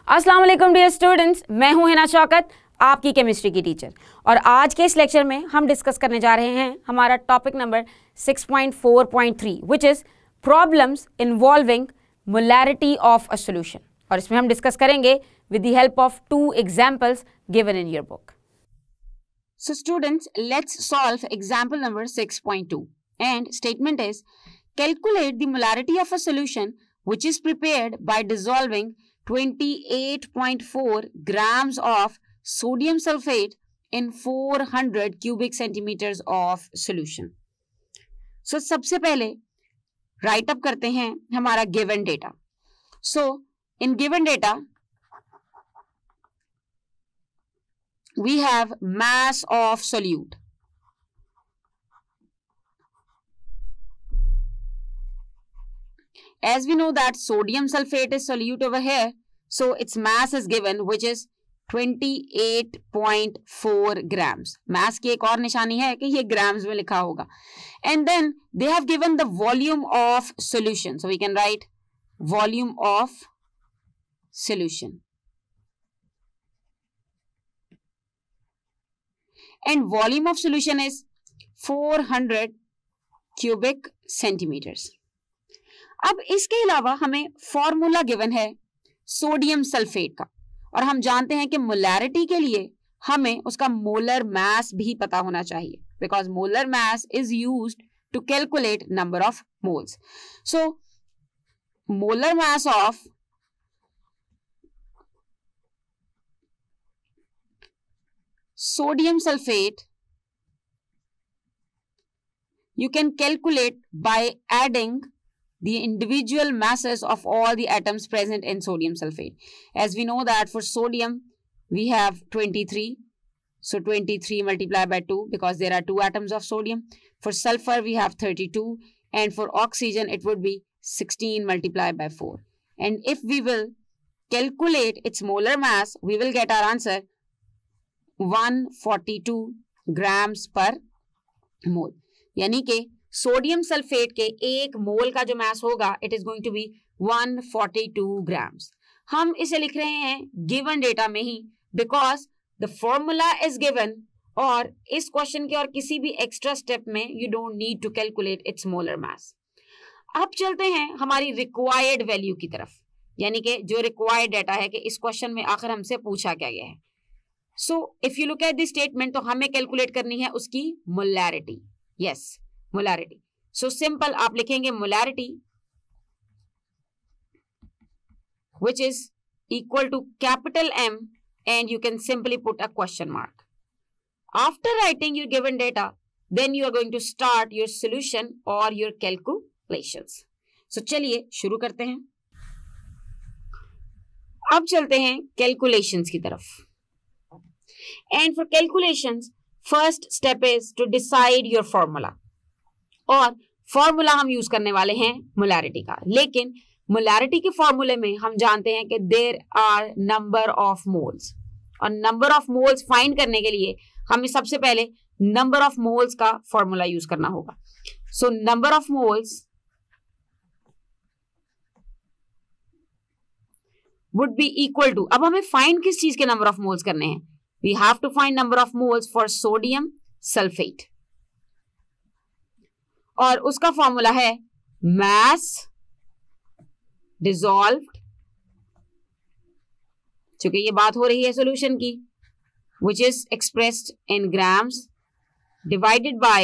अस्सलाम वालेकुम dear students, मैं हूं हिना शौकत, आपकी केमिस्ट्री की टीचर। और आज के इस लेक्चर में हम डिस्कस करने जा रहे हैं हमारा topic number 6.4.3 which is problems involving molarity of a solution. और इसमें हम डिस्कस करेंगे with the help of 2 examples given in your book. So students, let's solve example number 6.2 and statement is calculate the molarity of a solution which is prepared by dissolving 28.4 grams of sodium sulfate in 400 cubic centimeters of solution. So सबसे पहले write up करते हैं हमारा given data. So in given data we have mass of solute. As we know that sodium sulfate is solute over here, so its mass is given which is 28.4 grams. Mass की एक और निशानी है कि ये grams में लिखा होगा. And then they have given the volume of solution. So we can write volume of solution. And volume of solution is 400 cubic centimeters. अब इसके अलावा हमें फॉर्मूला गिवन है सोडियम सल्फेट का, और हम जानते हैं कि मोलैरिटी के लिए हमें उसका मोलर मास भी पता होना चाहिए, because molar mass is used to calculate number of moles. So molar mass of sodium sulfate you can calculate by adding the individual masses of all the atoms present in sodium sulfate. As we know that for sodium we have 23, so 23 multiplied by 2 because there are 2 atoms of sodium. For sulfur we have 32, and for oxygen it would be 16 multiplied by 4. And if we will calculate its molar mass, we will get our answer 142 grams पर मोल. यानी कि sodium sulphate के एक मोल का जो mass होगा it is going to be 142 grams. हम इसे लिख रहे हैं गिवन डेटा में ही because the formula is given, और इस क्वेश्चन के और किसी भी एक्स्ट्रा स्टेप में you don't need to calculate its molar mass. अब चलते हैं हमारी रिक्वायर्ड वैल्यू की तरफ, यानी कि जो रिक्वायर्ड डेटा है कि इस क्वेश्चन में आखिर हमसे पूछा क्या गया है. So, if you look at this statement, तो हमें कैलकुलेट करनी है उसकी molarity. Yes, molarity. So simple आप लिखेंगे molarity which is equal to capital M and you can simply put a question mark. After writing your given data, then you are going to start your solution or your calculations. So चलिए शुरू करते हैं. अब चलते हैं calculations की तरफ. And for calculations, first step is to decide your formula. और फॉर्मूला हम यूज करने वाले हैं मोलैरिटी का, लेकिन मोलैरिटी के फॉर्मूले में हम जानते हैं कि there are number of moles, और नंबर ऑफ मोल्स फाइंड करने के लिए हमें सबसे पहले नंबर ऑफ मोल्स का फॉर्मूला यूज करना होगा. So number of moles would be equal to, अब हमें फाइंड किस चीज के नंबर ऑफ मोल्स करने हैं? We have to find number of moles for sodium sulfate. और उसका फॉर्मूला है mass dissolved, चूंकि ये बात हो रही है सॉल्यूशन की, which is expressed in grams divided by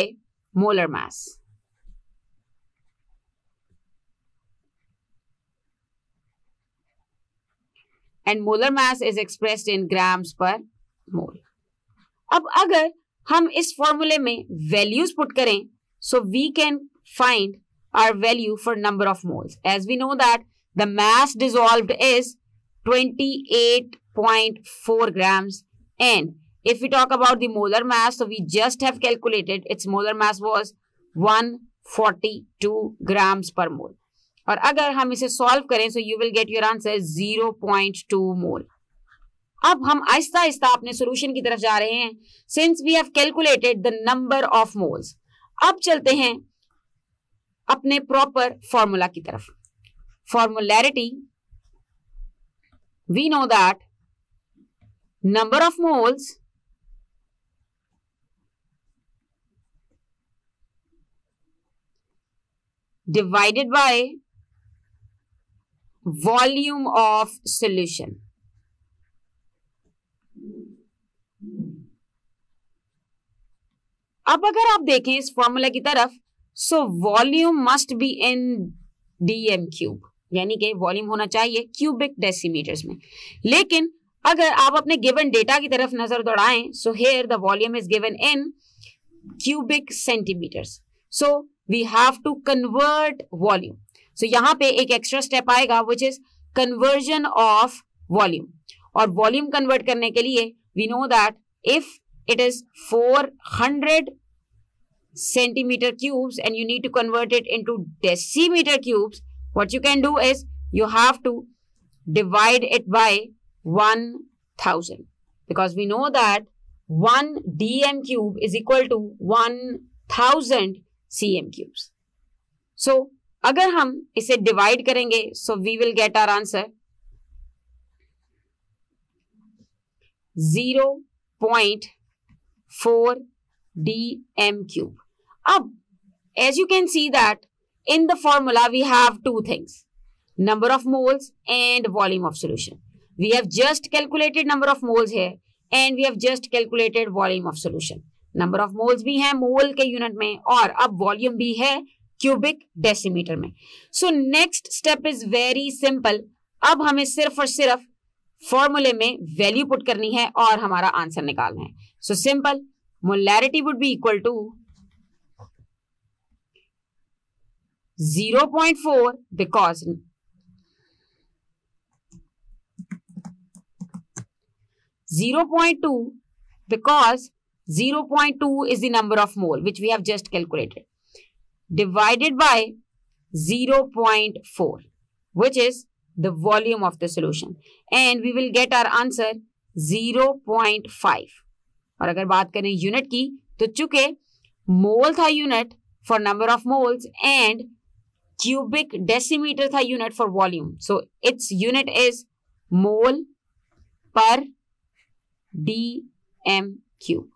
molar mass. And molar mass is expressed in grams per मोल. अब अगर हम इस फॉर्मूले में वैल्यूज पुट करें, so we can find our value for number of moles. As we know that the mass dissolved is 28.4 grams, and if we talk about the molar mass, so we just have calculated its molar mass was 142 grams per mole. और अगर हम इसे solve करें, so you will get your answer 0.2 mole. अब हम आहिस्ता आहिस्ता अपने solution की तरफ जा रहे हैं since we have calculated the number of moles. अब चलते हैं अपने प्रॉपर फॉर्मूला की तरफ. फॉर्मुलैरिटी we know that number of moles divided by volume of solution. अब अगर आप देखें इस फॉर्मूला की तरफ, so volume must be in dm cube, यानी कि वॉल्यूम होना चाहिए क्यूबिक डेसीमीटर्स में. लेकिन अगर आप अपने गिवन डेटा की तरफ नजर दौड़ाएं, so here the volume is given in cubic centimetres. So we have to convert volume. So यहां पे एक एक्स्ट्रा स्टेप आएगा which is conversion of volume. और वॉल्यूम कन्वर्ट करने के लिए we know that if it is 400 centimeter cubes and you need to convert it into decimeter cubes, what you can do is you have to divide it by 1000, because we know that 1 dm cube is equal to 1000 cm cubes. So अगर हम इसे divide करेंगे, so we will get our answer 0.4 dm cube. Ab, as you can see that in the formula we have two things, number of moles and volume of solution. We have just calculated number of moles here and we have just calculated volume of solution. Number of moles भी है मोल के unit में और अब volume भी है cubic decimetre में. So next step is very simple. अब हमें सिर्फ और सिर्फ फॉर्मूले में वैल्यू पुट करनी है और हमारा आंसर निकालना है. So simple, molarity would be equal to 0.4 because 0.2 because 0.2 is the number of mole which we have just calculated, divided by 0.4 which is the volume of the solution, and we will get our answer 0.5. और अगर बात करें unit की, तो चूंकि mole था unit for number of moles and cubic decimetre था unit for volume, so its unit is mole per dm cube.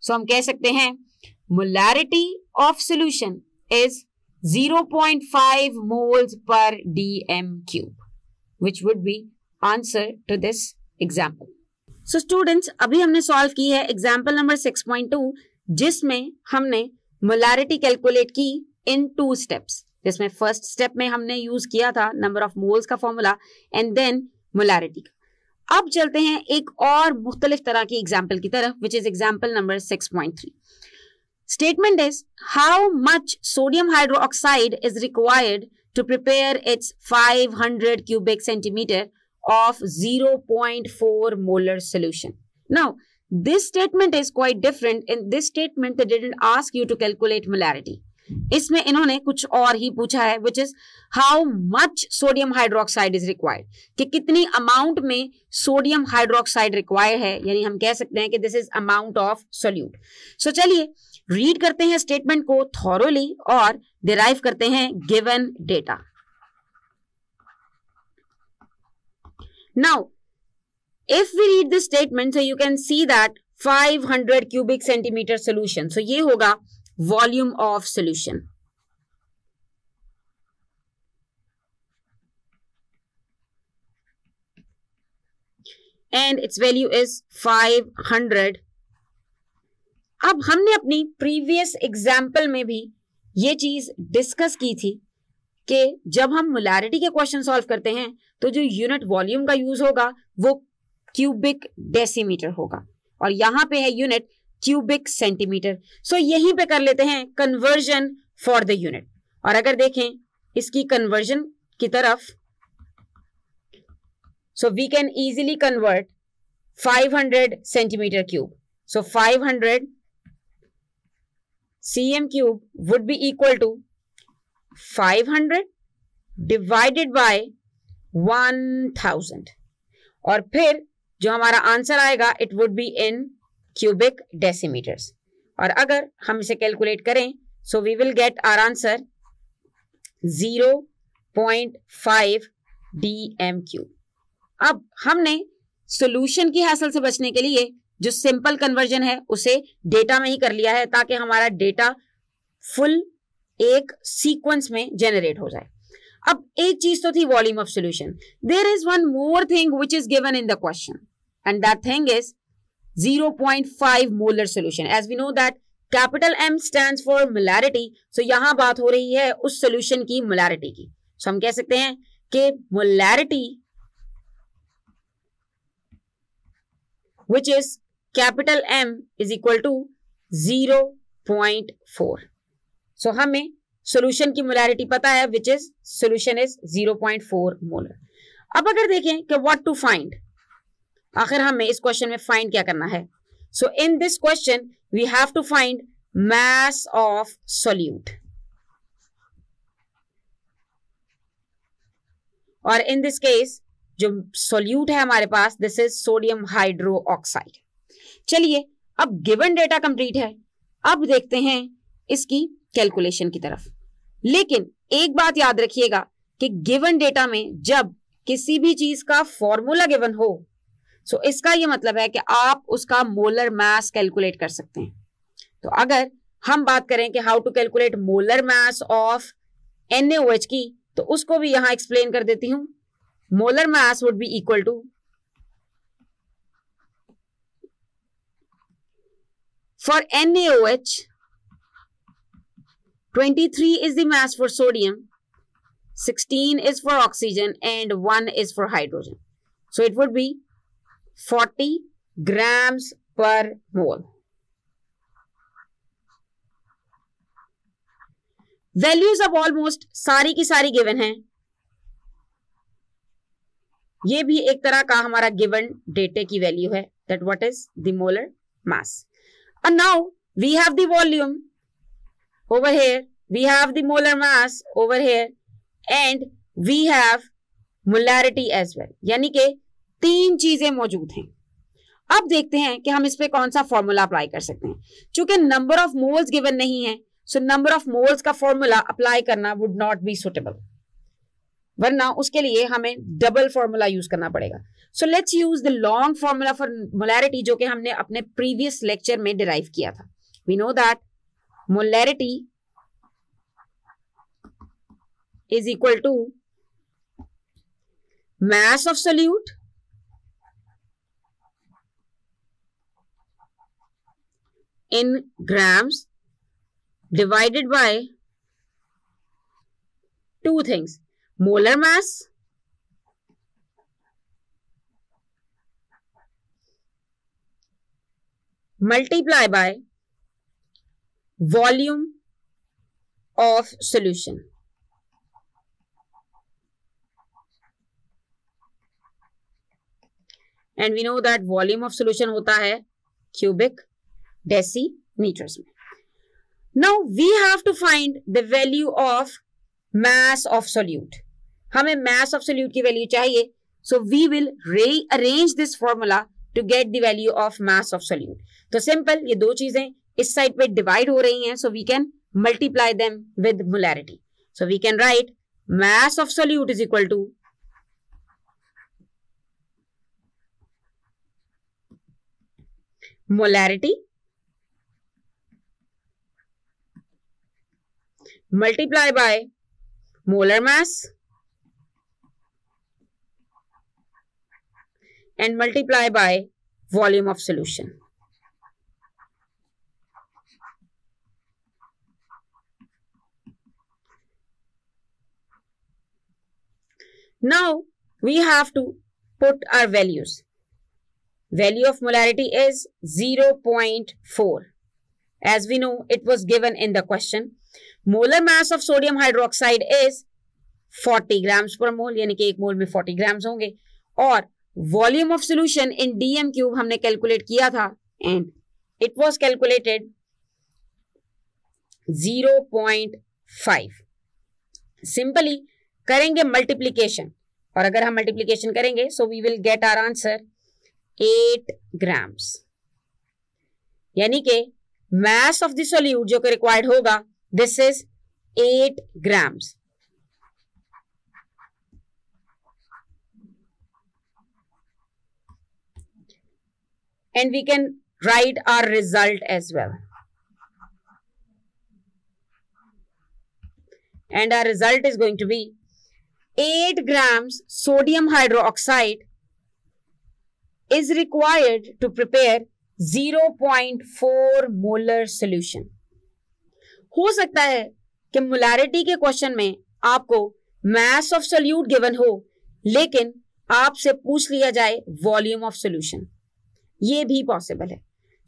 So हम कह सकते हैं molarity of solution is 0.5 moles per dm cube, which would be answer to this example. So students, अभी हमने solve की है example number 6.2, जिसमें हमने मोलैरिटी कैलकुलेट की इन 2 स्टेप्स. जिसमें फर्स्ट स्टेप में हमने यूज किया था नंबर ऑफ मोल्स का फॉर्मूला एंड देन मोलैरिटी का. अब चलते हैं एक और मुख्तलिफ तरह की एग्जाम्पल की तरफ, which is example number 6.3. Statement is how much sodium hydroxide is required to prepare its 500 cubic centimeter of 0.4 molar solution. Now, this statement is quite different. In this statement, they didn't ask you to calculate molarity. इसमें इन्होंने कुछ और ही पूछा है, which is how much sodium hydroxide is required. कि कितनी amount में sodium hydroxide require है, यानी हम कह सकते हैं कि this is amount of solute. So चलिए रीड करते हैं स्टेटमेंट को थॉरोली और डिराइव करते हैं given data. Now if we read this statement, so you can see that 500 cubic centimetre solution, so ये होगा volume of solution. And its value is 500. अब हमने अपनी प्रीवियस एग्जाम्पल में भी ये चीज डिस्कस की थी कि जब हम मोलैरिटी के क्वेश्चन सॉल्व करते हैं तो जो यूनिट वॉल्यूम का यूज होगा वो क्यूबिक डेसीमीटर होगा और यहां पे है यूनिट क्यूबिक सेंटीमीटर. सो यहीं पे कर लेते हैं कन्वर्जन फॉर द यूनिट. और अगर देखें इसकी कन्वर्जन की तरफ, so we can easily convert 500 centimetre cube. So 500 cm cube would be equal to 500 divided by 1000 और फिर जो हमारा आंसर आएगा it would be in cubic decimetres. और अगर हम इसे कैलकुलेट करें, so we will get our answer 0.5 dm cube. अब हमने सॉल्यूशन की हासिल से बचने के लिए जो सिंपल कन्वर्जन है उसे डेटा में ही कर लिया है, ताकि हमारा डेटा फुल एक सीक्वेंस में जनरेट हो जाए। अब एक चीज तो थी volume of solution, there is one more thing which is given in the question and that thing is 0.5 molar solution. As we know that capital M stands for molarity, so यहां बात हो रही है उस सॉल्यूशन की molarity की। सो हम कह सकते हैं कि molarity which is capital M is equal to 0.4. So हमें solution की molarity पता है which is solution is 0.4 molar. अब अगर देखें कि what to find, आखिर हमें इस question में find क्या करना है? So in this question we have to find mass of solute. और in this case जो सोल्यूट है हमारे पास, दिस इज सोडियम हाइड्रोक्साइड। चलिए अब गिवन डेटा कंप्लीट है, अब देखते हैं इसकी कैलकुलेशन की तरफ। लेकिन एक बात याद रखिएगा कि गिवन डेटा में जब किसी भी चीज का फॉर्मूला गिवन हो, सो इसका यह मतलब है कि आप उसका मोलर मास कैलकुलेट कर सकते हैं। तो अगर हम बात करें कि how to calculate molar mass of NaOH की, तो उसको भी यहां एक्सप्लेन कर देती हूं। Molar mass would be equal to for NaOH 23 is the mass for sodium, 16 is for oxygen and 1 is for hydrogen. So it would be 40 grams per mole. Values अब almost सारी की सारी given हैं। ये भी एक तरह का हमारा गिवन डेटे की वैल्यू है, that what is the molar mass. And now we have the volume over here, we have the molar mass over here and we have molarity as well, यानी कि तीन चीजें मौजूद हैं। अब देखते हैं कि हम इस पे कौन सा फॉर्मूला अप्लाई कर सकते हैं। चूंकि नंबर ऑफ मोल्स गिवन नहीं है, सो नंबर ऑफ मोल्स का फॉर्मूला अप्लाई करना वुड नॉट बी सुटेबल, वरना उसके लिए हमें डबल फॉर्मूला यूज करना पड़ेगा। So let's use the long formula for molarity, जो कि हमने अपने प्रीवियस लेक्चर में डिराइव किया था। We know that molarity is equal to mass of solute in grams divided by two things, molar mass multiply by volume of solution. And we know that volume of solution होता है cubic decimeters में. Now we have to find the value of mass of solute. हमें mass of solute की value चाहिए, so we will rearrange this formula to get the value of mass of solute. तो simple, ये दो चीजें इस side पे divide हो रही हैं, so we can multiply them with molarity. So we can write mass of solute is equal to molarity multiply by molar mass and multiply by volume of solution. Now we have to put our values. Value of molarity is 0.4. As we know, it was given in the question. Molar mass of sodium hydroxide is 40 grams per mole, यानी कि एक मोल में 40 grams होंगे, और volume of solution in DM cube हमने calculate किया था and it was calculated 0.5. Simply करेंगे मल्टीप्लीकेशन, और अगर हम मल्टीप्लीकेशन करेंगे so we will get our answer 8 grams, यानी कि mass of the solute जो कि रिक्वायर्ड होगा, this is 8 grams. and we can write our result as well. And our result is going to be 8 grams sodium hydroxide is required to prepare 0.4 molar solution. हो सकता है कि molarity के question में आपको मास ऑफ सोल्यूट गिवन हो, लेकिन आपसे पूछ लिया जाए वॉल्यूम ऑफ सोल्यूशन, ये भी पॉसिबल है.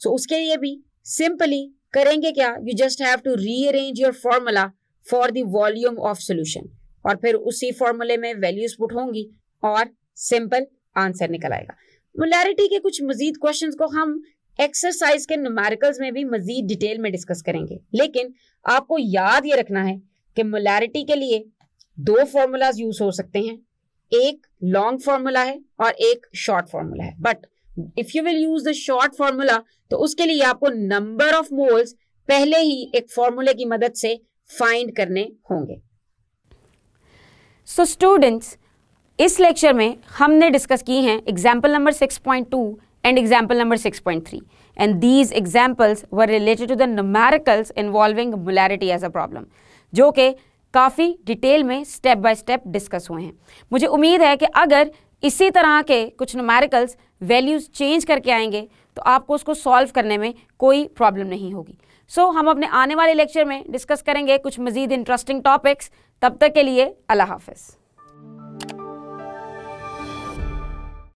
सो उसके लिए भी सिंपली करेंगे क्या, you just have to rearrange your formula for the volume of solution, और फिर उसी फॉर्मूले में वैल्यूज पुट होंगी और सिंपल आंसर निकल आएगा. मोलैरिटी के कुछ मजीद क्वेश्चंस को हम एक्सरसाइज के न्यूमेरिकल्स में भी मजीद डिटेल में डिस्कस करेंगे, लेकिन आपको याद ये रखना है कि मोलैरिटी के लिए 2 फॉर्मूलाज यूज हो सकते हैं. एक लॉन्ग फॉर्मूला है और एक शॉर्ट फॉर्मूला है. But if you will use the short formula तो उसके लिए आपको नंबर ऑफ मोल्स पहले ही एक फॉर्मूले की मदद से फाइंड करने होंगे. सो स्टूडेंट्स, इस लेक्चर में हमने डिस्कस की हैं example number 6.2 and example number 6.3, and these examples were related to the numericals involving molarity as a problem, जो कि काफ़ी डिटेल में स्टेप बाय स्टेप डिस्कस हुए हैं. मुझे उम्मीद है कि अगर इसी तरह के कुछ न्यूमेरिकल्स वैल्यूज़ चेंज करके आएंगे तो आपको उसको सॉल्व करने में कोई प्रॉब्लम नहीं होगी. सो हम अपने आने वाले लेक्चर में डिस्कस करेंगे कुछ मज़ीद इंटरेस्टिंग टॉपिक्स. तब तक के लिए अल्लाह हाफ़िज़.